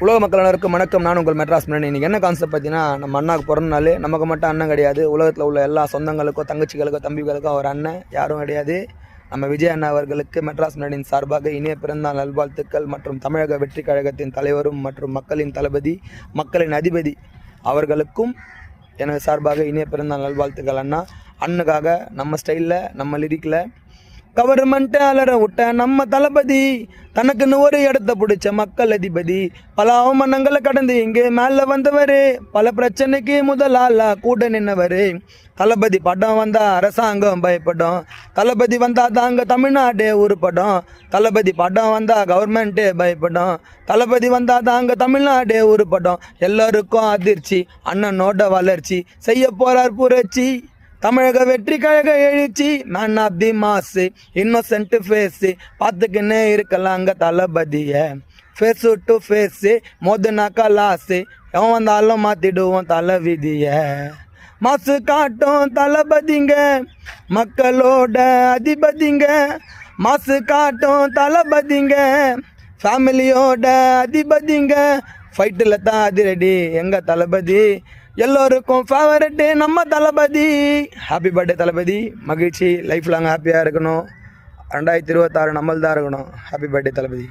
உலக மக்கள் அனைவருக்கும் வணக்கம். நான் உங்கள் மெட்ராஸ் மன்னன். இன்றைக்கி என்ன கான்செப்ட் பார்த்தீங்கன்னா, நம்ம அண்ணாவுக்கு பிறந்த நாள். நமக்கு மட்டும் அண்ணன் கிடையாது, உலகத்தில் உள்ள எல்லா சொந்தங்களுக்கும் தங்கச்சிகளுக்கோ தம்பிகளுக்கோ அவர் அண்ணன் யாரும் கிடையாது. நம்ம விஜய் அண்ணா அவர்களுக்கு மெட்ராஸ் மன்னனின் சார்பாக இனிய பிறந்தநாள் நல்வாழ்த்துக்கள் மற்றும் தமிழக வெற்றி கழகத்தின் தலைவரும் மற்றும் மக்களின் தளபதி மக்களின் அதிபதி அவர்களுக்கும் எனது சார்பாக இனிய பிறந்தநாள் நல்வாழ்த்துக்கள். அண்ணுக்காக நம்ம ஸ்டைலில் நம்ம லிரிக்கில் கவர்மெண்ட்டை அலற விட்ட நம்ம தளபதி, தனக்குன்னு ஒரு இடத்த பிடிச்ச மக்கள் அதிபதி, பல அவமானங்களை கடந்து இங்கே மேலே வந்தவர், பல பிரச்சனைக்கு முதலாளா கூட நின்னவர். தளபதி படம் வந்தா அரசாங்கம் பயப்படும், தளபதி வந்தா தாங்க தமிழ்நாடே உருப்படும், தளபதி படம் வந்தா கவர்மெண்ட்டே பயப்படும், தளபதி வந்தா தாங்க தமிழ்நாடே உருப்படும். எல்லாருக்கும் அதிர்ச்சி, அண்ணனோட வளர்ச்சி செய்ய போறார் புரட்சி, தமிழக வெற்றி கழக எழுச்சி, மேன் ஆஃப் தி மாசு, இன்னோசென்ட் ஃபேஸு, பார்த்துக்கின்னே இருக்கலாங்க தளபதியை, ஃபேஸு டு ஃபேஸு, மோதுனாக்கா லாஸு, எவன் வந்தாலும் மாற்றிடுவோம் தலை விதியை. மாசு காட்டும் தளபதிங்க, மக்களோட அதிபதிங்க, மாசு காட்டும் தளபதிங்க, ஃபேமிலியோட அதிபதிங்க, ஃபைட்டில் தான் அதிரடி எங்கள் தளபதி, எல்லோருக்கும் ஃபேவரட்டு நம்ம தளபதி. ஹாப்பி பர்த்டே தளபதி, மகிழ்ச்சி, லைஃப் லாங் ஹாப்பியாக இருக்கணும். 2026 நம்மள்தான் இருக்கணும். ஹாப்பி பர்த்டே தளபதி.